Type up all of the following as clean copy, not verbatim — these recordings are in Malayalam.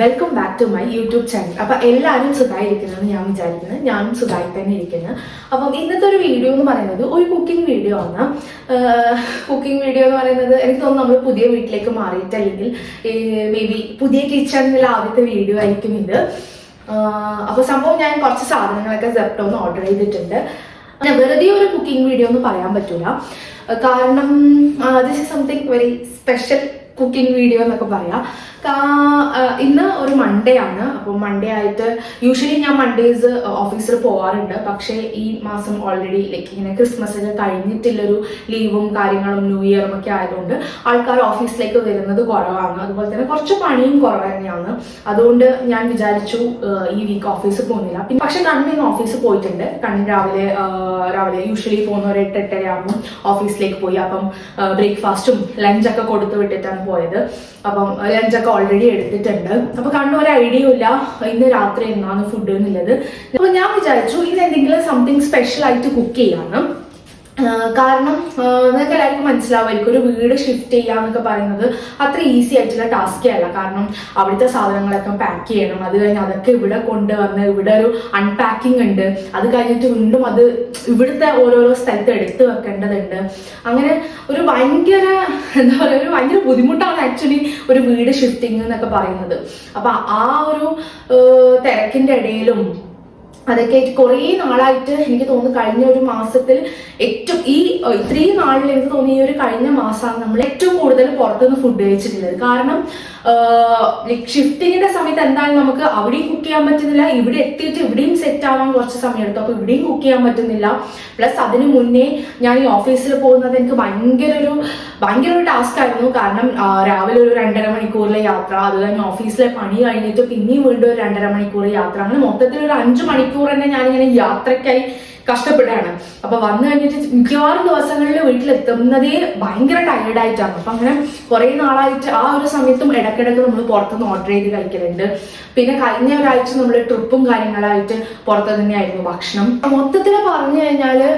Welcome back to my YouTube channel. അപ്പം എല്ലാവരും സുഖമായിരിക്കുന്നതെന്ന് ഞാൻ വിചാരിക്കുന്നത്. ഞാനും സുഖമായി തന്നെ ഇരിക്കുന്നത്. അപ്പം ഇന്നത്തെ ഒരു വീഡിയോ എന്ന് പറയുന്നത് ഒരു കുക്കിംഗ് വീഡിയോ ആണ്. കുക്കിംഗ് വീഡിയോ എന്ന് പറയുന്നത് എനിക്ക് തോന്നുന്നു നമ്മൾ പുതിയ വീട്ടിലേക്ക് മാറിയിട്ട് അല്ലെങ്കിൽ മേ ബി പുതിയ കിച്ചണിലെ ആദ്യത്തെ വീഡിയോ ആയിരിക്കും ഇത്. അപ്പോൾ സംഭവം ഞാൻ കുറച്ച് സാധനങ്ങളൊക്കെ സെപ്റ്റോന്ന് ഓർഡർ ചെയ്തിട്ടുണ്ട്. വെറുതെ ഒരു കുക്കിംഗ് വീഡിയോ എന്ന് പറയാൻ പറ്റൂല, കാരണം this is something very special cooking video എന്നൊക്കെ പറയാം. ഇന്ന് ഒരു മൺഡേ ആണ്. അപ്പോൾ മൺഡേ ആയിട്ട് യൂഷ്വലി ഞാൻ മൺഡേസ് ഓഫീസിൽ പോകാറുണ്ട്. പക്ഷേ ഈ മാസം ഓൾറെഡി ലൈക്ക് ഇങ്ങനെ ക്രിസ്മസ് കഴിഞ്ഞിട്ടുള്ളൊരു ലീവും കാര്യങ്ങളും ന്യൂ ഇയറും ഒക്കെ ആയതുകൊണ്ട് ആൾക്കാർ ഓഫീസിലേക്ക് വരുന്നത് കുറവാണ്. അതുപോലെ തന്നെ കുറച്ച് പണിയും കുറവ് തന്നെയാണ്. അതുകൊണ്ട് ഞാൻ വിചാരിച്ചു ഈ വീക്ക് ഓഫീസിൽ പോകുന്നില്ല. പിന്നെ പക്ഷെ കണ്ണ് ഇന്ന് ഓഫീസിൽ പോയിട്ടുണ്ട്. കണ്ണ് രാവിലെ യൂഷ്വലി പോകുന്ന ഒരു 8-8:30 ആകുമ്പോൾ ഓഫീസിലേക്ക് പോയി. അപ്പം ബ്രേക്ക്ഫാസ്റ്റും ലഞ്ചൊക്കെ കൊടുത്തു വിട്ടിട്ടാണ് പോയത്. അപ്പം ലഞ്ചൊക്കെ ഓൾറെഡി എടുത്തിട്ടുണ്ട്. അപ്പൊ കണ്ണു ഒരു ഐഡിയ ഇല്ല ഇന്ന് രാത്രി എന്നാണ് ഫുഡ് എന്നുള്ളത്. അപ്പൊ ഞാൻ വിചാരിച്ചു ഇന്ന് എന്തെങ്കിലും സംതിങ് സ്പെഷ്യൽ ആയിട്ട് കുക്ക് ചെയ്യാന്ന്. കാരണം നിങ്ങൾക്ക് എല്ലാവർക്കും മനസ്സിലാവുമായിരിക്കും, ഒരു വീട് ഷിഫ്റ്റ് ചെയ്യാന്നൊക്കെ പറയുന്നത് അത്ര ഈസി ആയിട്ടുള്ള ടാസ്കേ അല്ല. കാരണം അവിടുത്തെ സാധനങ്ങളൊക്കെ പാക്ക് ചെയ്യണം, അത് കഴിഞ്ഞ് അതൊക്കെ ഇവിടെ കൊണ്ടുവന്ന് ഇവിടെ ഒരു അൺപാക്കിംഗ് ഉണ്ട്, അത് കഴിഞ്ഞിട്ട് വീണ്ടും അത് ഇവിടുത്തെ ഓരോരോ സ്ഥലത്ത് എടുത്ത് വെക്കേണ്ടതുണ്ട്. അങ്ങനെ ഒരു ഭയങ്കര എന്താ പറയുക, ഒരു ഭയങ്കര ബുദ്ധിമുട്ടാണ് ആക്ച്വലി ഒരു വീട് ഷിഫ്റ്റിംഗ് എന്നൊക്കെ പറയുന്നത്. അപ്പൊ ആ ഒരു തിരക്കിന്റെ ഇടയിലും അതൊക്കെ കുറേ നാളായിട്ട് എനിക്ക് തോന്നുന്നു കഴിഞ്ഞ ഒരു മാസത്തിൽ ഇത്രയും നാളിൽ എനിക്ക് തോന്നി ഈ ഒരു കഴിഞ്ഞ മാസമാണ് നമ്മൾ ഏറ്റവും കൂടുതൽ പുറത്തുനിന്ന് ഫുഡ് കഴിച്ചിട്ടുള്ളത്. കാരണം ഷിഫ്റ്റിങ്ങിന്റെ സമയത്ത് എന്തായാലും നമുക്ക് അവിടെയും കുക്ക് ചെയ്യാൻ പറ്റുന്നില്ല, ഇവിടെ എത്തിയിട്ട് ഇവിടെയും സെറ്റ് ആവാൻ കുറച്ച് സമയം എടുത്തു. അപ്പൊ ഇവിടെയും കുക്ക് ചെയ്യാൻ പറ്റുന്നില്ല. പ്ലസ് അതിന് മുന്നേ ഞാൻ ഈ ഓഫീസിൽ പോകുന്നത് എനിക്ക് ഭയങ്കര ഒരു ടാസ്ക് ആയിരുന്നു. കാരണം രാവിലെ ഒരു 2.5 മണിക്കൂറിലെ യാത്ര, അത് കഴിഞ്ഞ് ഓഫീസിലെ പണി കഴിഞ്ഞിട്ട് പിന്നെയും വീണ്ടും ഒരു 2.5 മണിക്കൂർ യാത്ര, അങ്ങനെ മൊത്തത്തിൽ ഒരു 5 മണിക്കൂർ തന്നെ ഞാനിങ്ങനെ യാത്രയ്ക്കായി കഷ്ടപ്പെടുകയാണ്. അപ്പൊ വന്നു കഴിഞ്ഞിട്ട് മിക്കവാറും ദിവസങ്ങളിൽ വീട്ടിലെത്തുന്നതേ ഭയങ്കര ടയർഡായിട്ടാണ്. അപ്പൊ അങ്ങനെ കുറെ നാളായിട്ട് ആ ഒരു സമയത്തും ഇടയ്ക്കിടയ്ക്ക് നമ്മൾ പുറത്തുനിന്ന് ഓർഡർ ചെയ്ത് കഴിക്കലുണ്ട്. പിന്നെ കഴിഞ്ഞ ഒരാഴ്ച നമ്മൾ ട്രിപ്പും കാര്യങ്ങളായിട്ട് പുറത്ത് തന്നെയായിരുന്നു ഭക്ഷണം. മൊത്തത്തിൽ പറഞ്ഞു കഴിഞ്ഞാല്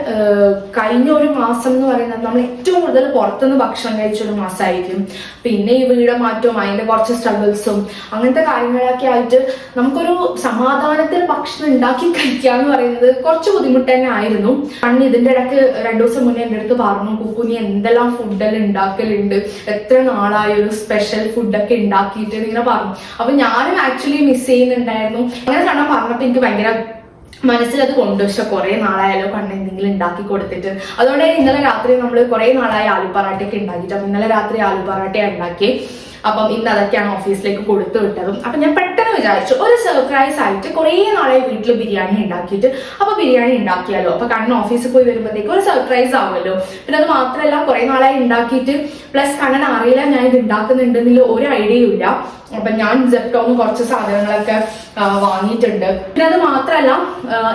കഴിഞ്ഞ ഒരു മാസം എന്ന് പറയുന്നത് നമ്മൾ ഏറ്റവും കൂടുതൽ പുറത്തുനിന്ന് ഭക്ഷണം കഴിച്ച ഒരു മാസമായിരിക്കും. പിന്നെ ഈ വീട് മാറ്റവും അതിന്റെ കുറച്ച് സ്ട്രഗിൾസും അങ്ങനത്തെ കാര്യങ്ങളൊക്കെ ആയിട്ട് നമുക്കൊരു സമാധാനത്തിൽ ഭക്ഷണം ഉണ്ടാക്കി കഴിക്കുക എന്ന് പറയുന്നത് കുറച്ച് ബുദ്ധിമുട്ട് തന്നെ ആയിരുന്നു. കാരണം ഇതിന്റെ ഇടയ്ക്ക് 2 ദിവസം മുന്നേ എൻ്റെ അടുത്ത് പറഞ്ഞു, കുക്കു നീ എന്തെല്ലാം ഫുഡെല്ലാം ഉണ്ടാക്കലുണ്ട്, എത്ര നാളായ ഒരു സ്പെഷ്യൽ ഫുഡൊക്കെ ഉണ്ടാക്കിയിട്ട് ഇങ്ങനെ പറഞ്ഞു. അപ്പൊ ഞാനും ആക്ച്വലി മിസ് ചെയ്യുന്നുണ്ടായിരുന്നു. അങ്ങനെ കാണാൻ പറഞ്ഞപ്പോ എനിക്ക് ഭയങ്കര മനസ്സിലത് കൊണ്ടു. പക്ഷെ കുറെ നാളായാലോ കണ്ണ് എന്തെങ്കിലും ഉണ്ടാക്കി കൊടുത്തിട്ട്, അതുകൊണ്ട് ഇന്നലെ രാത്രി നമ്മൾ കുറെ നാളായി ആലു പറാട്ടയൊക്കെ ഉണ്ടാക്കിയിട്ട്, അപ്പൊ ഇന്നലെ രാത്രി ആലു പറാട്ട ഉണ്ടാക്കി. അപ്പം ഇന്ന് അതൊക്കെയാണ് ഓഫീസിലേക്ക് കൊടുത്തു വിട്ടതും. അപ്പൊ ഞാൻ പെട്ടെന്ന് വിചാരിച്ചു ഒരു സർപ്രൈസ് ആയിട്ട് കുറെ നാളെ വീട്ടിൽ ബിരിയാണി ഉണ്ടാക്കിയിട്ട് അപ്പൊ ബിരിയാണി ഉണ്ടാക്കിയാലോ, അപ്പൊ കണ്ണ് ഓഫീസിൽ പോയി വരുമ്പോഴത്തേക്ക് ഒരു സർപ്രൈസ് ആവുമല്ലോ. പിന്നെ അത് മാത്രമല്ല കുറെ നാളായി ഉണ്ടാക്കിയിട്ട് പ്ലസ് കണ്ണന് അറിയില്ല ഞാൻ ഇത് ഉണ്ടാക്കുന്നുണ്ടെന്നുള്ള ഒരു ഐഡിയയും ഇല്ല. അപ്പൊ ഞാൻ സെപ്റ്റോന്ന് കുറച്ച് സാധനങ്ങളൊക്കെ വാങ്ങിയിട്ടുണ്ട്. പിന്നെ അത് മാത്രമല്ല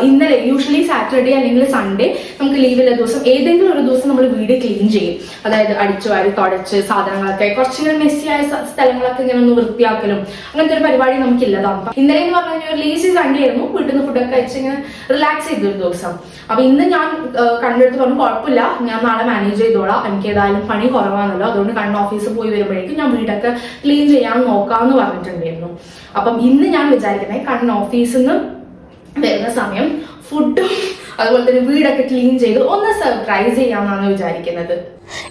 ഇന്നലെ യൂഷ്വലി സാറ്റർഡേ അല്ലെങ്കിൽ സൺഡേ നമുക്ക് ലീവുള്ള ദിവസം ഏതെങ്കിലും ഒരു ദിവസം നമ്മൾ വീട് ക്ലീൻ ചെയ്യും. അതായത് അടിച്ചു വാരി തുടച്ച് സാധനങ്ങളൊക്കെ കുറച്ചിങ്ങനെ മെസ്സിയായ സ്ഥലങ്ങളൊക്കെ ഇങ്ങനെ ഒന്ന് വൃത്തിയാക്കലും അങ്ങനത്തെ ഒരു പരിപാടി നമുക്കില്ലതാണ്. ഇന്നലെ എന്ന് പറഞ്ഞു കഴിഞ്ഞാൽ ഒരു ലേസി സൺഡേ ആയിരുന്നു. വീട്ടിൽ നിന്ന് ഫുഡൊക്കെ കഴിച്ച് ഇങ്ങനെ റിലാക്സ് ചെയ്തൊരു ദിവസം. അപ്പൊ ഇന്ന് ഞാൻ കണ്ണെടുത്ത് പറഞ്ഞു കുഴപ്പമില്ല, ഞാൻ നാളെ മാനേജ് ചെയ്തോളാം, എനിക്ക് ഏതായാലും പണി കുറവാണല്ലോ, അതുകൊണ്ട് കണ്ണ് ഓഫീസിൽ പോയി വരുമ്പോഴേക്കും ഞാൻ വീടൊക്കെ ക്ലീൻ ചെയ്യാൻ നോക്കാമെന്ന് പറഞ്ഞിട്ടുണ്ടായിരുന്നു. അപ്പം ഇന്ന് ഞാൻ വിചാരിക്കുന്നത് കണ്ണ് ഓഫീസിൽ നിന്ന് വരുന്ന സമയം ഫുഡും അതുപോലെ തന്നെ വീടൊക്കെ ക്ലീൻ ചെയ്ത് ഒന്ന് സർപ്രൈസ് ചെയ്യാമെന്നാണ് വിചാരിക്കുന്നത്.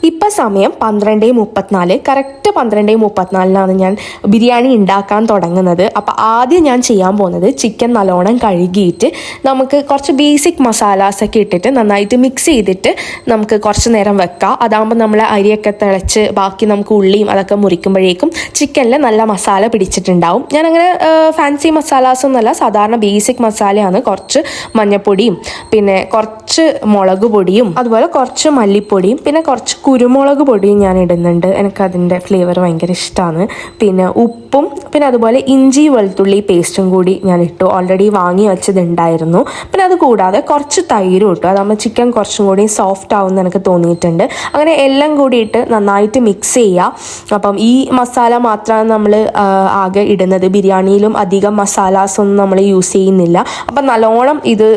ഇപ്പം സമയം 12:34, കറക്റ്റ് 12:34 ഞാൻ ബിരിയാണി ഉണ്ടാക്കാൻ തുടങ്ങുന്നത്. അപ്പം ആദ്യം ഞാൻ ചെയ്യാൻ പോകുന്നത് ചിക്കൻ നല്ലോണം കഴുകിയിട്ട് നമുക്ക് കുറച്ച് ബേസിക് മസാലാസൊക്കെ ഇട്ടിട്ട് നന്നായിട്ട് മിക്സ് ചെയ്തിട്ട് നമുക്ക് കുറച്ച് നേരം വെക്കാം. അതാകുമ്പോൾ നമ്മൾ അരിയൊക്കെ തിളച്ച് ബാക്കി നമുക്ക് ഉള്ളിയും അതൊക്കെ മുറിക്കുമ്പോഴേക്കും ചിക്കനിൽ നല്ല മസാല പിടിച്ചിട്ടുണ്ടാവും. ഞാനങ്ങനെ ഫാൻസി മസാലാസൊന്നുമല്ല, സാധാരണ ബേസിക് മസാലയാണ്. കുറച്ച് മഞ്ഞൾപ്പൊടിയും പിന്നെ കുറച്ച് മുളക് പൊടിയും അതുപോലെ കുറച്ച് മല്ലിപ്പൊടിയും പിന്നെ കുറച്ച് കുരുമുളക് പൊടിയും ഞാൻ ഇടുന്നുണ്ട്. എനിക്കതിൻ്റെ ഫ്ലേവർ ഭയങ്കര ഇഷ്ടമാണ്. പിന്നെ ഉപ്പും പിന്നെ അതുപോലെ ഇഞ്ചി വെളുത്തുള്ളി പേസ്റ്റും കൂടി ഞാൻ ഇട്ടു. ഓൾറെഡി വാങ്ങി വെച്ചതുണ്ടായിരുന്നു. പിന്നെ അത് കൂടാതെ കുറച്ച് തൈരും ഇട്ടു. അതാകുമ്പോൾ ചിക്കൻ കുറച്ചും കൂടി സോഫ്റ്റ് ആവുമെന്ന് എനിക്ക് തോന്നിയിട്ടുണ്ട്. അങ്ങനെ എല്ലാം കൂടിയിട്ട് നന്നായിട്ട് മിക്സ് ചെയ്യുക. അപ്പം ഈ മസാല മാത്രമാണ് നമ്മൾ ആകെ ഇടുന്നത്. ബിരിയാണിയിലും അധികം മസാലാസൊന്നും നമ്മൾ യൂസ് ചെയ്യുന്നില്ല. അപ്പം നല്ലോണം ഇത്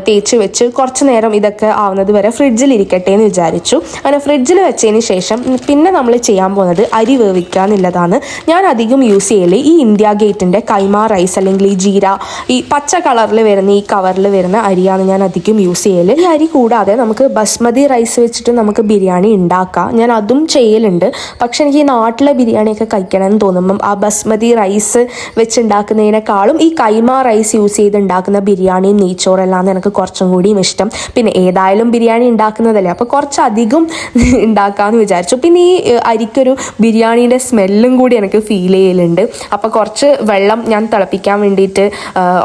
തേച്ച് വെച്ച് കുറച്ച് നേരം ഇതൊക്കെ ആവുന്നത് വരെ ഫ്രിഡ്ജിൽ ഇരിക്കട്ടെ എന്ന് വിചാരിച്ചു. അങ്ങനെ ഫ്രിഡ്ജ് ഫ്രിഡ്ജിൽ വെച്ചതിന് ശേഷം പിന്നെ നമ്മൾ ചെയ്യാൻ പോകുന്നത് അരി വേവിക്കുക എന്നുള്ളതാണ്. ഞാൻ അധികം യൂസ് ചെയ്യൽ ഈ ഇന്ത്യ ഗേറ്റിൻ്റെ കൈമ റൈസ് അല്ലെങ്കിൽ ഈ ജീര, ഈ പച്ച കളറിൽ വരുന്ന ഈ കവറിൽ വരുന്ന അരിയാണ് ഞാൻ അധികം യൂസ് ചെയ്യൽ. ഈ അരി കൂടാതെ നമുക്ക് ബസ്മതി റൈസ് വെച്ചിട്ട് നമുക്ക് ബിരിയാണി ഉണ്ടാക്കാം. ഞാൻ അതും ചെയ്യലുണ്ട്. പക്ഷെ എനിക്ക് ഈ നാട്ടിലെ ബിരിയാണിയൊക്കെ കഴിക്കണമെന്ന് തോന്നുമ്പം ആ ബസ്മതി റൈസ് വെച്ചുണ്ടാക്കുന്നതിനേക്കാളും ഈ കൈമ റൈസ് യൂസ് ചെയ്ത് ഉണ്ടാക്കുന്ന ബിരിയാണിയും നെയ്ച്ചോറെല്ലാം എനിക്ക് കുറച്ചും കൂടിയും ഇഷ്ടം. പിന്നെ ഏതായാലും ബിരിയാണി ഉണ്ടാക്കുന്നതല്ലേ, അപ്പോൾ കുറച്ചധികം ഉണ്ടാക്കാമെന്ന് വിചാരിച്ചു. പിന്നെ ഈ അരിക്കൊരു ബിരിയാണീൻ്റെ സ്മെല്ലും കൂടി എനിക്ക് ഫീൽ ചെയ്യലുണ്ട്. അപ്പോൾ കുറച്ച് വെള്ളം ഞാൻ തിളപ്പിക്കാൻ വേണ്ടിയിട്ട്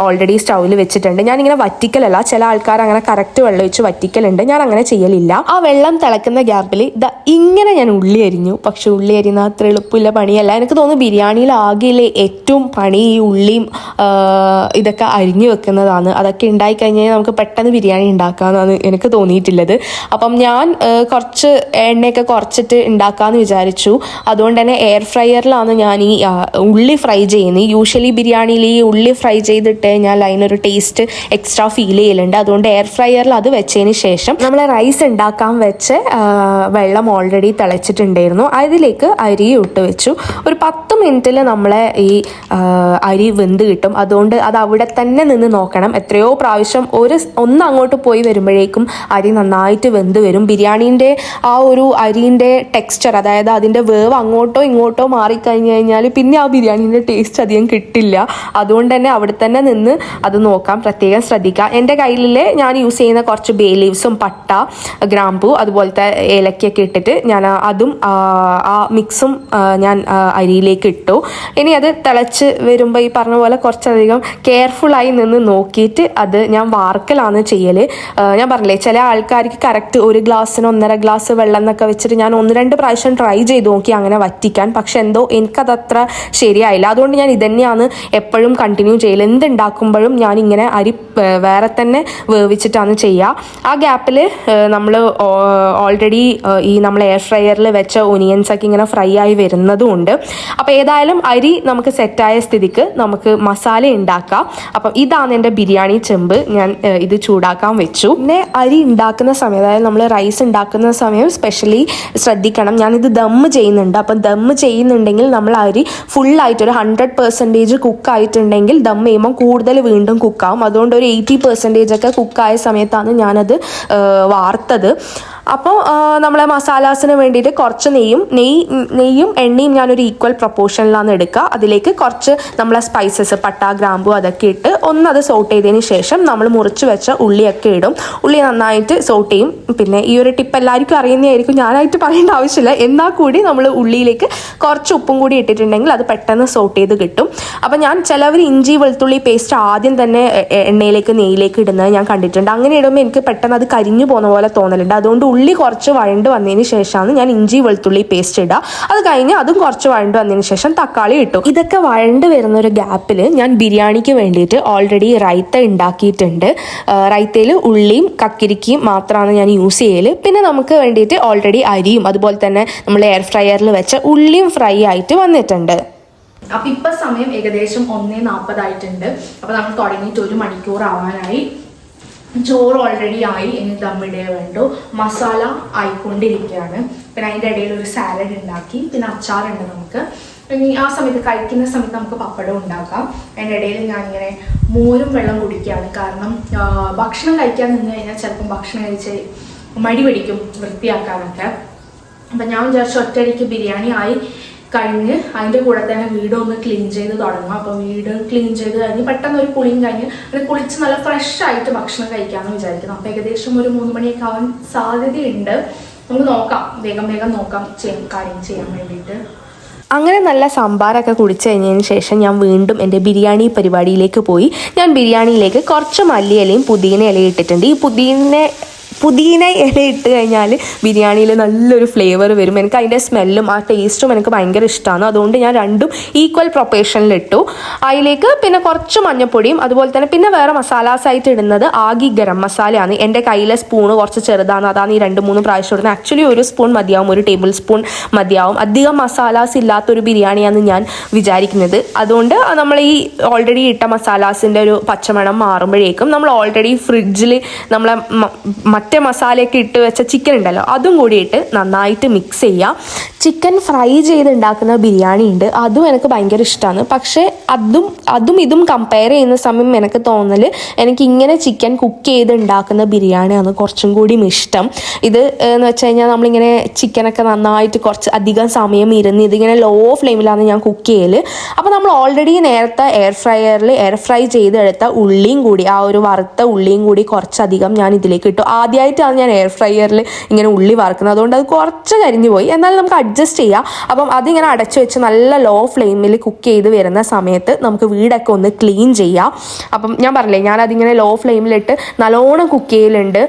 ഓൾറെഡി സ്റ്റൗവിൽ വെച്ചിട്ടുണ്ട്. ഞാനിങ്ങനെ വറ്റിക്കലല്ല, ചില ആൾക്കാർ അങ്ങനെ കറക്റ്റ് വെള്ളം ഒഴിച്ച് വറ്റിക്കലുണ്ട്, ഞാൻ അങ്ങനെ ചെയ്യലില്ല. ആ വെള്ളം തിളക്കുന്ന ഗ്യാപ്പിൽ ഇങ്ങനെ ഞാൻ ഉള്ളി അരിഞ്ഞു. പക്ഷെ ഉള്ളി അരിയുന്ന അത്ര എളുപ്പമില്ല പണിയല്ല. എനിക്ക് തോന്നുന്നു ബിരിയാണിയിൽ ആകെയിലെ ഏറ്റവും പണി ഈ ഉള്ളിയും ഇതൊക്കെ അരിഞ്ഞു വെക്കുന്നതാണ്. അതൊക്കെ ഉണ്ടായിക്കഴിഞ്ഞാൽ നമുക്ക് പെട്ടെന്ന് ബിരിയാണി ഉണ്ടാക്കാമെന്നാണ് എനിക്ക് തോന്നിയിട്ടുള്ളത്. അപ്പം ഞാൻ കുറച്ച് എണ്ണയൊക്കെ കുറച്ചിട്ട് ഉണ്ടാക്കാമെന്ന് വിചാരിച്ചു. അതുകൊണ്ട് തന്നെ എയർ ഫ്രയറിലാണ് ഞാൻ ഈ ഉള്ളി ഫ്രൈ ചെയ്യുന്നത്. യൂഷ്വലി ബിരിയാണിയിൽ ഈ ഉള്ളി ഫ്രൈ ചെയ്തിട്ട് കഴിഞ്ഞാൽ അതിനൊരു ടേസ്റ്റ് എക്സ്ട്രാ ഫീൽ ചെയ്യലുണ്ട്. അതുകൊണ്ട് എയർ ഫ്രയറിൽ അത് വെച്ചതിന് ശേഷം നമ്മൾ റൈസ് ഉണ്ടാക്കാൻ വെച്ച് വെള്ളം ഓൾറെഡി തിളച്ചിട്ടുണ്ടായിരുന്നു. അതിലേക്ക് അരി ഇട്ട് വെച്ചു. ഒരു 10 മിനിറ്റിൽ നമ്മളെ ഈ അരി വെന്ത് കിട്ടും. അതുകൊണ്ട് അത് അവിടെ തന്നെ നിന്ന് നോക്കണം. എത്രയോ പ്രാവശ്യം ഒന്ന് അങ്ങോട്ട് പോയി വരുമ്പോഴേക്കും അരി നന്നായിട്ട് വെന്ത് വരും. ബിരിയാണീൻ്റെ ആ ഒരു അരിൻ്റെ ടെക്സ്ചർ, അതായത് അതിൻ്റെ വേവ് അങ്ങോട്ടോ ഇങ്ങോട്ടോ മാറിക്കഴിഞ്ഞ് കഴിഞ്ഞാൽ പിന്നെ ആ ബിരിയാണീൻ്റെ ടേസ്റ്റ് അധികം കിട്ടില്ല. അതുകൊണ്ട് തന്നെ അവിടെ തന്നെ നിന്ന് അത് നോക്കാം, പ്രത്യേകം ശ്രദ്ധിക്കുക. എൻ്റെ കയ്യിൽ ഞാൻ യൂസ് ചെയ്യുന്ന കുറച്ച് ബേ ലീവ്സും പട്ട, ഗ്രാമ്പൂ, അതുപോലത്തെ ഏലക്കൊക്കെ ഇട്ടിട്ട് ഞാൻ അതും ആ മിക്സും ഞാൻ അരിയിലേക്ക് ഇട്ടു. ഇനി അത് തിളച്ച് വരുമ്പോൾ ഈ പറഞ്ഞ പോലെ കുറച്ചധികം കെയർഫുള്ളായി നിന്ന് നോക്കിയിട്ട് അത് ഞാൻ വാർക്കലാണ് ചെയ്യൽ. ഞാൻ പറഞ്ഞില്ലേ, ചില ആൾക്കാർക്ക് കറക്റ്റ് 1 ഗ്ലാസ്സിന് 1.5 ഗ്ലാസ് വെള്ളം എന്നൊക്കെ വെച്ചിട്ട് ഞാൻ 1-2 പ്രാവശ്യം ട്രൈ ചെയ്ത് നോക്കി അങ്ങനെ വറ്റിക്കാൻ. പക്ഷെ എന്തോ എനിക്കതത്ര ശരിയായില്ല. അതുകൊണ്ട് ഞാൻ ഇതന്നെയാണ് എപ്പോഴും കണ്ടിന്യൂ ചെയ്യൽ. എന്തുണ്ടാക്കുമ്പോഴും ഞാൻ ഇങ്ങനെ അരി വേറെ തന്നെ വേവിച്ചിട്ടാണ് ചെയ്യുക. ആ ഗ്യാപ്പിൽ നമ്മൾ ഓൾറെഡി ഈ നമ്മൾ എയർ ഫ്രയറിൽ വെച്ച ഒനിയൻസൊക്കെ ഇങ്ങനെ ഫ്രൈ ആയി വരുന്നതുകൊണ്ട്. അപ്പോൾ ഏതായാലും അരി നമുക്ക് സെറ്റായ സ്ഥിതിക്ക് നമുക്ക് മസാല ഉണ്ടാക്കാം. അപ്പം ഇതാണ് എൻ്റെ ബിരിയാണി ചെമ്പ്. ഞാൻ ഇത് ചൂടാക്കാൻ വെച്ചു. പിന്നെ അരി ഉണ്ടാക്കുന്ന സമയം, അതായത് നമ്മൾ റൈസ് ഉണ്ടാക്കുന്ന സമയം സ്പെഷ്യലി ശ്രദ്ധിക്കണം. ഞാനിത് ദമ്മ് ചെയ്യുന്നുണ്ട്. അപ്പം ദമ്മ് ചെയ്യുന്നുണ്ടെങ്കിൽ നമ്മൾ അരി ഫുള്ളായിട്ടൊരു 100% കുക്കായിട്ടുണ്ടെങ്കിൽ ദം ചെയ്യുമ്പോൾ കൂടുതൽ വീണ്ടും കുക്കാവും. അതുകൊണ്ട് ഒരു 80% ഒക്കെ കുക്കായ സമയത്താണ് ഞാനത് വാർത്തത്. അപ്പോൾ നമ്മളെ മസാലാസിന് വേണ്ടിയിട്ട് കുറച്ച് നെയ്യും എണ്ണയും ഞാനൊരു ഈക്വൽ പ്രൊപ്പോർഷനിലാണ് എടുക്കുക. അതിലേക്ക് കുറച്ച് നമ്മളെ സ്പൈസസ്, പട്ട, ഗ്രാമ്പു അതൊക്കെ ഇട്ട് അത് സോട്ട് ചെയ്തതിന് ശേഷം നമ്മൾ മുറിച്ച് വെച്ച ഉള്ളിയൊക്കെ ഇടും. ഉള്ളി നന്നായിട്ട് സോട്ട് ചെയ്യും. പിന്നെ ഈ ഒരു ടിപ്പ് എല്ലാവർക്കും അറിയുന്നതായിരിക്കും, ഞാനായിട്ട് പറയേണ്ട ആവശ്യമില്ല. എന്നാൽ കൂടി നമ്മൾ ഉള്ളിയിലേക്ക് കുറച്ച് ഉപ്പും കൂടി ഇട്ടിട്ടുണ്ടെങ്കിൽ അത് പെട്ടെന്ന് സോട്ട് ചെയ്ത് കിട്ടും. അപ്പം ചിലവർ ഇഞ്ചി വെളുത്തുള്ളി പേസ്റ്റ് ആദ്യം തന്നെ എണ്ണയിലേക്ക് നെയ്യിലേക്ക് ഇടുന്നത് ഞാൻ കണ്ടിട്ടുണ്ട്. അങ്ങനെ ഇടുമ്പോൾ എനിക്ക് പെട്ടെന്ന് അത് കരിഞ്ഞു പോകുന്ന പോലെ തോന്നലുണ്ട്. അതുകൊണ്ട് ഉള്ളി കുറച്ച് വഴണ്ട് വന്നതിന് ശേഷമാണ് ഞാൻ ഇഞ്ചി വെളുത്തുള്ളി പേസ്റ്റ് ഇടുക. അത് കഴിഞ്ഞ് അതും കുറച്ച് വഴണ്ട് വന്നതിന് ശേഷം തക്കാളി ഇട്ടു. ഇതൊക്കെ വഴണ്ട് വരുന്ന ഒരു ഗ്യാപ്പിൽ ഞാൻ ബിരിയാണിക്ക് വേണ്ടിയിട്ട് ഓൾറെഡി റൈത്ത ഉണ്ടാക്കിയിട്ടുണ്ട്. റൈത്തയിൽ ഉള്ളിയും കക്കിരിക്കയും മാത്രമാണ് ഞാൻ യൂസ് ചെയ്യൽ. പിന്നെ നമുക്ക് വേണ്ടിയിട്ട് ഓൾറെഡി അരിയും അതുപോലെ തന്നെ നമ്മൾ എയർ ഫ്രയറിൽ വെച്ച ഉള്ളിയും ഫ്രൈ ആയിട്ട് വന്നിട്ടുണ്ട്. അപ്പൊ ഇപ്പൊ സമയം ഏകദേശം 1:40 ആയിട്ടുണ്ട്. അപ്പൊ നമ്മൾ തുടങ്ങിയിട്ട് 1 മണിക്കൂർ ആവാനായി. ചോറ് ഓൾറെഡി ആയി, ഇനി ദമ്മിടേ വേണ്ടു. മസാല ആയിക്കൊണ്ടിരിക്കുകയാണ്. പിന്നെ അതിൻ്റെ ഇടയിൽ ഒരു സാലഡ് ഉണ്ടാക്കി, പിന്നെ അച്ചാറുണ്ട് നമുക്ക്. ഇനി ആ സമയത്ത് കഴിക്കുന്ന സമയത്ത് നമുക്ക് പപ്പടം ഉണ്ടാക്കാം. അതിൻ്റെ ഇടയിൽ ഞാനിങ്ങനെ മോരും വെള്ളം കുടിക്കുകയാണ്. കാരണം ഭക്ഷണം കഴിക്കാൻ നിന്ന് കഴിഞ്ഞാൽ ചിലപ്പം ഭക്ഷണം കഴിച്ച് മടി പിടിക്കും വൃത്തിയാക്കാനൊക്കെ. അപ്പം ഞാൻ വിചാരിച്ചു ഒറ്റയടിക്ക് ബിരിയാണി ആയി കഴിഞ്ഞ് അതിൻ്റെ കൂടെ തന്നെ വീടൊന്ന് ക്ലീൻ ചെയ്ത് തുടങ്ങും. അപ്പോൾ വീട് ക്ലീൻ ചെയ്ത് കഴിഞ്ഞ് പെട്ടെന്ന് ഒരു കുളിയും കഴിഞ്ഞ് അത് കുളിച്ച് നല്ല ഫ്രഷ് ആയിട്ട് ഭക്ഷണം കഴിക്കാമെന്ന് വിചാരിക്കുന്നു. അപ്പോൾ ഏകദേശം ഒരു 3 മണിയൊക്കെ ആവാൻ സാധ്യതയുണ്ട്. നമുക്ക് നോക്കാം, വേഗം നോക്കാം കാര്യം ചെയ്യാൻ വേണ്ടിയിട്ട്. അങ്ങനെ നല്ല സാമ്പാറൊക്കെ കുടിച്ചു കഴിഞ്ഞതിന് ശേഷം ഞാൻ വീണ്ടും എൻ്റെ ബിരിയാണി പരിപാടിയിലേക്ക് പോയി. ഞാൻ ബിരിയാണിയിലേക്ക് കുറച്ച് മല്ലിയിലയും പുതിന ഇലയും ഇട്ടിട്ടുണ്ട്. ഈ പുതിന ഇല ഇട്ട് കഴിഞ്ഞാൽ ബിരിയാണിയിൽ നല്ലൊരു ഫ്ലേവർ വരും. എനിക്ക് അതിൻ്റെ സ്മെല്ലും ആ ടേസ്റ്റും എനിക്ക് ഭയങ്കര ഇഷ്ടമാണ്. അതുകൊണ്ട് ഞാൻ രണ്ടും ഈക്വൽ പ്രൊപ്പോർഷനിലിട്ടു. അതിലേക്ക് പിന്നെ കുറച്ച് മഞ്ഞൾപ്പൊടിയും അതുപോലെ തന്നെ പിന്നെ വേറെ മസാലാസ് ആയിട്ട് ഇടുന്നത് ആകി ഗരം മസാലയാണ്. എൻ്റെ കയ്യിലെ സ്പൂണ് കുറച്ച് ചെറുതാണ്, അതാണ് ഈ 2-3 പ്രാവശ്യം ഇടുന്നത്. ആക്ച്വലി 1 സ്പൂൺ മതിയാവും, 1 ടേബിൾ സ്പൂൺ മതിയാവും. അധികം മസാലാസ് ഇല്ലാത്തൊരു ബിരിയാണിയാണ് ഞാൻ വിചാരിക്കുന്നത്. അതുകൊണ്ട് നമ്മൾ ഈ ഓൾറെഡി ഇട്ട മസാലാസിൻ്റെ ഒരു പച്ചമണം മാറുമ്പോഴേക്കും നമ്മൾ ഓൾറെഡി ഫ്രിഡ്ജിൽ നമ്മളെ മറ്റേ മസാലയൊക്കെ ഇട്ട് വെച്ച ചിക്കൻ ഉണ്ടല്ലോ അതും കൂടി ഇട്ട് നന്നായിട്ട് മിക്സ് ചെയ്യുക. ചിക്കൻ ഫ്രൈ ചെയ്ത് ഉണ്ടാക്കുന്ന ബിരിയാണി ഉണ്ട്, അതും എനിക്ക് ഭയങ്കര ഇഷ്ടമാണ്. പക്ഷേ അതും ഇതും കമ്പയർ ചെയ്യുന്ന സമയം എനിക്ക് തോന്നൽ എനിക്ക് ഇങ്ങനെ ചിക്കൻ കുക്ക് ചെയ്ത് ഉണ്ടാക്കുന്ന ബിരിയാണിയാണ് കുറച്ചും കൂടി ഇഷ്ടം. ഇത് എന്ന് വെച്ച് കഴിഞ്ഞാൽ നമ്മളിങ്ങനെ ചിക്കനൊക്കെ നന്നായിട്ട് കുറച്ച് അധികം സമയം ഇരുന്ന് ഇതിങ്ങനെ ലോ ഫ്ലെയിമിലാണ് ഞാൻ കുക്ക് ചെയ്യൽ. അപ്പോൾ നമ്മൾ ഓൾറെഡി നേരത്തെ എയർ ഫ്രൈ ചെയ്തെടുത്ത ഉള്ളിയും കൂടി, ആ ഒരു വറുത്ത ഉള്ളിയും കൂടി കുറച്ചധികം ഞാൻ ഇതിലേക്ക് ഇട്ടു. ആദ്യമായിട്ടാണ് ഞാൻ എയർ ഫ്രയറിൽ ഇങ്ങനെ ഉള്ളി വറുക്കുന്നത്, അതുകൊണ്ട് അത് കുറച്ച് കരിഞ്ഞു പോയി. എന്നാലും നമുക്ക് അഡ്ജസ്റ്റ് ചെയ്യാം. അപ്പം അതിങ്ങനെ അടച്ചു വെച്ച് നല്ല ലോ ഫ്ലെയിമിൽ കുക്ക് ചെയ്ത് വരുന്ന സമയത്ത് നമുക്ക് വീടൊക്കെ ഒന്ന് ക്ലീൻ ചെയ്യാം. അപ്പം ഞാൻ പറഞ്ഞില്ലേ, ഞാനതിങ്ങനെ ലോ ഫ്ലെയിമിലിട്ട് നല്ലോണം കുക്ക് ചെയ്യലുണ്ട്.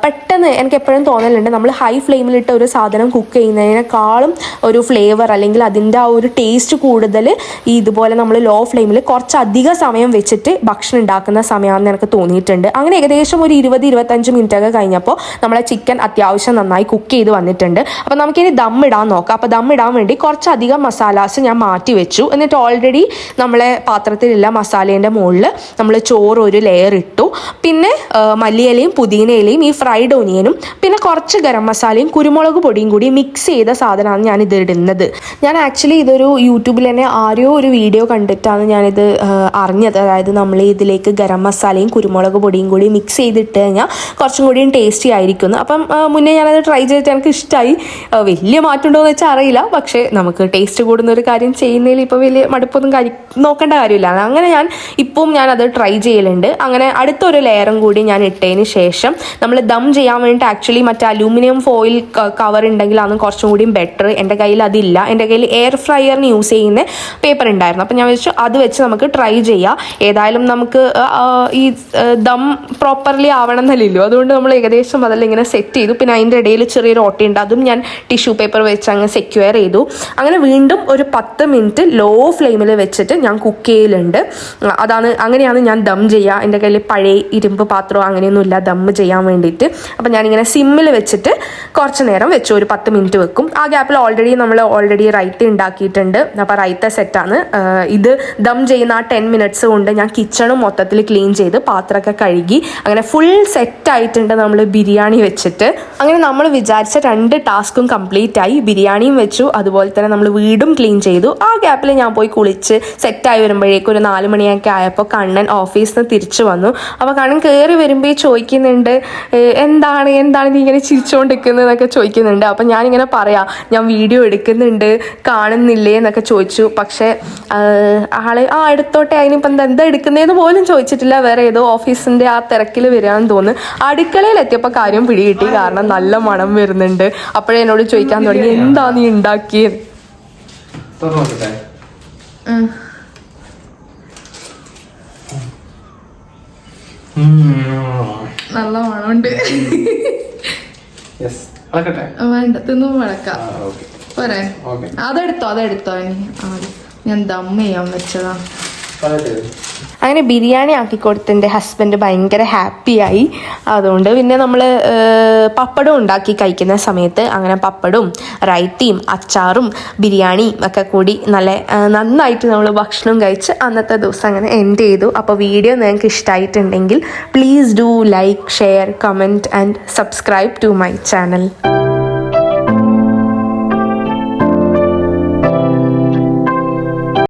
പെട്ടെന്ന് എനിക്ക് എപ്പോഴും തോന്നലുണ്ട് നമ്മൾ ഹൈ ഫ്ലെയിമിലിട്ട് ഒരു സാധനം കുക്ക് ചെയ്യുന്നതിനേക്കാളും ഒരു ഫ്ലേവർ അല്ലെങ്കിൽ അതിൻ്റെ ആ ഒരു ടേസ്റ്റ് കൂടുതൽ ഈ ഇതുപോലെ നമ്മൾ ലോ ഫ്ലെയിമിൽ കുറച്ചധികം സമയം വെച്ചിട്ട് ഭക്ഷണം ഉണ്ടാക്കുന്ന സമയമാണെന്ന് എനിക്ക് തോന്നിയിട്ടുണ്ട്. അങ്ങനെ ഏകദേശം ഒരു 20-25 മിനിറ്റൊക്കെ കഴിഞ്ഞപ്പോൾ നമ്മളെ ചിക്കൻ അത്യാവശ്യം നന്നായി കുക്ക് ചെയ്ത് വന്നിട്ടുണ്ട്. അപ്പോൾ നമുക്കിനി ദം ഇടാൻ നോക്കാം. അപ്പോൾ ദം ഇടാൻ വേണ്ടി കുറച്ചധികം മസാലാസ് ഞാൻ മാറ്റി വെച്ചു. എന്നിട്ട് ഓൾറെഡി നമ്മളെ പാത്രത്തിലുള്ള മസാലേൻ്റെ മുകളിൽ നമ്മൾ ചോറ് ഒരു ലെയർ ഇട്ടു. പിന്നെ മല്ലിയിലയും പുതിനയിലയും ഈ ഫ്രൈഡ് ഓനിയനും പിന്നെ കുറച്ച് ഗരം മസാലയും കുരുമുളക് പൊടിയും കൂടി മിക്സ് ചെയ്ത സാധനമാണ് ഞാനിത് ഇടുന്നത്. ഞാൻ ആക്ച്വലി ഇതൊരു യൂട്യൂബിൽ തന്നെ ആരോ ഒരു വീഡിയോ കണ്ടിട്ടാണ് ഞാനിത് അറിഞ്ഞത്. അതായത് നമ്മൾ ഇതിലേക്ക് ഗരം മസാലയും കുരുമുളക് പൊടിയും കൂടി മിക്സ് ചെയ്തിട്ട് കഴിഞ്ഞാൽ കുറച്ചും കൂടിയും ടേസ്റ്റി ആയിരിക്കുന്നു. അപ്പം മുന്നേ ഞാനത് ട്രൈ ചെയ്തിട്ട് എനിക്ക് ഇഷ്ടമായി. വലിയ മാറ്റമുണ്ടോ എന്ന് വെച്ചാൽ അറിയില്ല, പക്ഷേ നമുക്ക് ടേസ്റ്റ് കൂടുന്ന ഒരു കാര്യം ചെയ്യുന്നതിൽ ഇപ്പോൾ വലിയ മടുപ്പൊന്നും നോക്കേണ്ട കാര്യമില്ല. അങ്ങനെ ഞാനത് ട്രൈ ചെയ്യലുണ്ട്. അങ്ങനെ അടുത്തൊരു ലെയറും കൂടി ഞാൻ ഇട്ടതിന് ശേഷം നമ്മൾ ദം ചെയ്യാൻ വേണ്ടിയിട്ട് ആക്ച്വലി മറ്റേ അലൂമിനിയം ഫോയിൽ കവർ ഉണ്ടെങ്കിലാണ് കുറച്ചും കൂടിയും ബെറ്റർ. എൻ്റെ കയ്യിൽ അതില്ല. എൻ്റെ കയ്യിൽ എയർ ഫ്രയറിന് യൂസ് ചെയ്യുന്ന പേപ്പർ ഉണ്ടായിരുന്നു. അപ്പം ഞാൻ വെച്ചു അത് വെച്ച് നമുക്ക് ട്രൈ ചെയ്യാം. ഏതായാലും നമുക്ക് ഈ ദം പ്രോപ്പർലി ആവണം എന്നല്ലല്ലോ, അതുകൊണ്ട് നമ്മൾ ഏകദേശം അതെല്ലാം ഇങ്ങനെ സെറ്റ് ചെയ്തു. പിന്നെ അതിൻ്റെ ഇടയിൽ ചെറിയൊരു ഓട്ടയുണ്ട്, അതും ഞാൻ ടിഷ്യൂ പേപ്പർ വെച്ച് അങ്ങ് സെക്യൂർ ചെയ്തു. അങ്ങനെ വീണ്ടും ഒരു 10 മിനിറ്റ് ലോ ഫ്ലെയിമിൽ വെച്ചിട്ട് ഞാൻ കുക്ക് ചെയ്യലുണ്ട്. അങ്ങനെയാണ് ഞാൻ ദം ചെയ്യുക. എൻ്റെ കയ്യിൽ പഴയ ഇരുമ്പ് പാത്രമോ അങ്ങനെയൊന്നുമില്ല ദം ചെയ്യാൻ വേണ്ടിയിട്ട്. അപ്പം ഞാനിങ്ങനെ സിമ്മിൽ വെച്ചിട്ട് കുറച്ച് നേരം വെച്ചു, ഒരു 10 മിനിറ്റ് വെക്കും. ആ ഗ്യാപ്പിൽ നമ്മൾ ഓൾറെഡി റൈത്ത ഉണ്ടാക്കിയിട്ടുണ്ട്. അപ്പോൾ റൈത്ത സെറ്റാണ്. ഇത് ദം ചെയ്യുന്ന ആ 10 മിനിറ്റ്സ് കൊണ്ട് ഞാൻ കിച്ചണും മൊത്തത്തിൽ ക്ലീൻ ചെയ്ത് പാത്രമൊക്കെ കഴുകി അങ്ങനെ ഫുൾ സെറ്റായിട്ടുണ്ട് നമ്മൾ ബിരിയാണി വെച്ചിട്ട്. അങ്ങനെ നമ്മൾ വിചാരിച്ച 2 ടാസ്കും കംപ്ലീറ്റ് ആയി. ബിരിയാണിയും വെച്ചു, അതുപോലെ തന്നെ നമ്മൾ വീടും ക്ലീൻ ചെയ്തു. ആ ഗ്യാപ്പിൽ ഞാൻ പോയി കുളിച്ച് സെറ്റായി വരുമ്പോഴേക്കും ഒരു 4 മണിയൊക്കെ ആയപ്പോൾ കണ്ണൻ ഓഫീസിൽ നിന്ന് തിരിച്ചു വന്നു. അപ്പോൾ കണ്ണൻ കയറി വരുമ്പോൾ ചോദിക്കുന്നുണ്ട്, എന്താണ് നീ ഇങ്ങനെ ചിരിച്ചുകൊണ്ടിരിക്കുന്നത് എന്നൊക്കെ ചോദിക്കുന്നുണ്ട്. അപ്പം ഞാനിങ്ങനെ പറയാം, ഞാൻ വീഡിയോ എടുക്കുന്നുണ്ട് കാണുന്നില്ലേ എന്നൊക്കെ ചോദിച്ചു. പക്ഷേ ആള് എടുത്തോട്ടെ, അതിനിപ്പം എന്താ എടുക്കുന്നതെന്ന് പോലും ചോദിച്ചിട്ടില്ല. വേറെ ഏതോ ഓഫീസിൻ്റെ ആ തിരക്കിൽ വരികയാണെന്ന് തോന്നുന്നു. അടുക്കളയിലെത്തിയപ്പോൾ കാര്യം പിടികിട്ടി, കാരണം നല്ല മണം വരുന്നുണ്ട്. അപ്പോഴേ എന്നോട് ചോദിക്കാൻ തുടങ്ങി, എന്താ നീ ഉണ്ടാക്കിയത്. നല്ല മണമുണ്ട്. വേണ്ട തിന്നും വഴക്കാം പോരെ. അതെടുത്തോ ഞാൻ ദം ചെയ്യാൻ വെച്ചതാ. അങ്ങനെ ബിരിയാണി ആക്കി കൊടുത്ത് എൻ്റെ ഹസ്ബൻഡ് ഭയങ്കര ഹാപ്പിയായി. അതുകൊണ്ട് പിന്നെ നമ്മൾ പപ്പടം ഉണ്ടാക്കി കഴിക്കുന്ന സമയത്ത് അങ്ങനെ പപ്പടവും റൈത്തയും അച്ചാറും ബിരിയാണിയും ഒക്കെ കൂടി നന്നായിട്ട് നമ്മൾ ഭക്ഷണം കഴിച്ച് അന്നത്തെ ദിവസം അങ്ങനെ എൻഡ് ചെയ്തു. അപ്പോൾ വീഡിയോ നിങ്ങൾക്ക് ഇഷ്ടമായിട്ടുണ്ടെങ്കിൽ please do like, share, comment and subscribe to my channel.